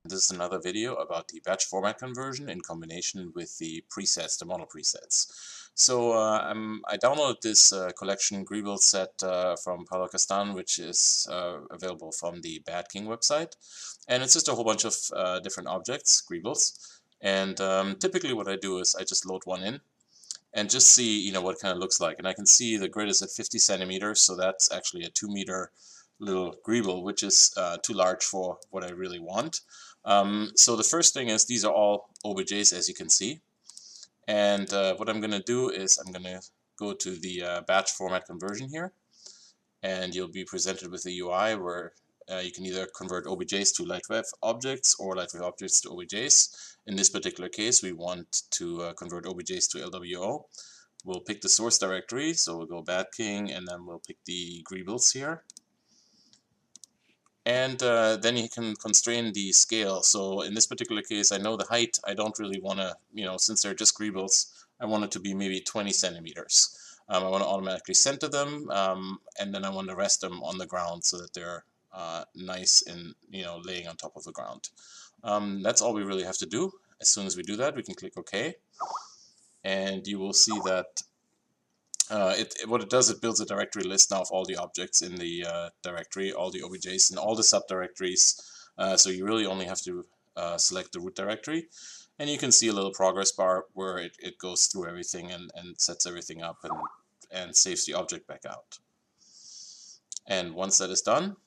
This is another video about the batch format conversion in combination with the presets, the model presets. So I downloaded this collection Greeble set from Paulo Castan, which is available from the Bad King website. And it's just a whole bunch of different objects, Greebles. And typically what I do is I just load one in and just see, what it kind of looks like. And I can see the grid is at 50 centimeters, so that's actually a 2-meter little Greeble, which is too large for what I really want. So the first thing is these are all OBJs, as you can see. And what I'm going to do is I'm going to go to the batch format conversion here. And you'll be presented with a UI where you can either convert OBJs to Lightwave objects or Lightwave objects to OBJs. In this particular case, we want to convert OBJs to LWO. We'll pick the source directory, so we'll go Bad King, and then we'll pick the Greebles here. And then you can constrain the scale. So in this particular case, I know the height. I don't really want to, since they're just Greebles, I want it to be maybe 20 centimeters. I want to automatically center them, and then I want to rest them on the ground so that they're nice and laying on top of the ground. That's all we really have to do. As soon as we do that, we can click OK, and you will see that what it does, it builds a directory list now of all the objects in the directory, all the OBJs and all the subdirectories. So you really only have to select the root directory, and you can see a little progress bar where it goes through everything and sets everything up and saves the object back out. And once that is done,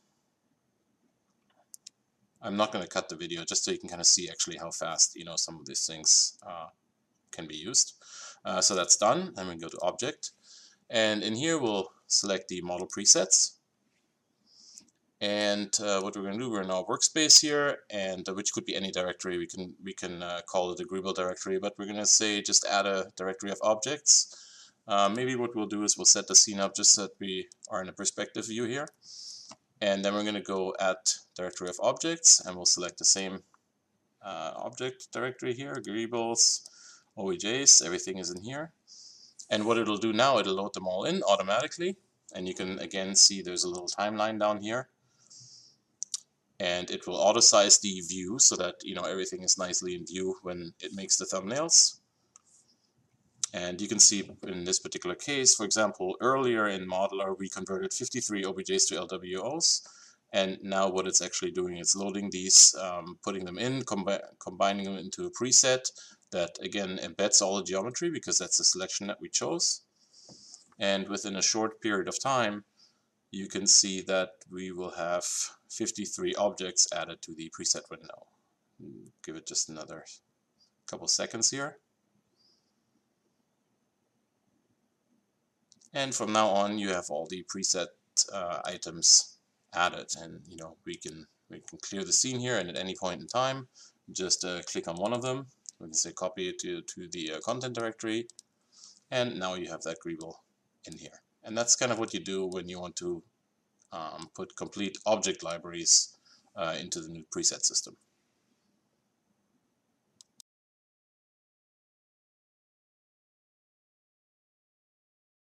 I'm not going to cut the video just so you can kind of see actually how fast some of these things can be used. So that's done, and we go to Object. And in here we'll select the model presets, and what we're going to do, we're in our workspace here, and which could be any directory. We can call it a Greeble directory, but we're going to say just add a directory of objects. Maybe what we'll do is we'll set the scene up just so that we are in a perspective view here, and then we're going to go add directory of objects, and we'll select the same object directory here, Greebles, OBJs, everything is in here. And what it'll do now, it'll load them all in automatically. And you can again see there's a little timeline down here. And it will auto size the view so that everything is nicely in view when it makes the thumbnails. And you can see in this particular case, for example, earlier in Modeler we converted 53 OBJs to LWOs. And now what it's actually doing is loading these, putting them in, combining them into a preset that again embeds all the geometry because that's the selection that we chose. And within a short period of time, you can see that we will have 53 objects added to the preset window. Give it just another couple seconds here. And from now on, you have all the preset items added, and we can clear the scene here, and at any point in time, just click on one of them. We can say copy it to the content directory, and now you have that Greeble in here. And that's kind of what you do when you want to put complete object libraries into the new preset system.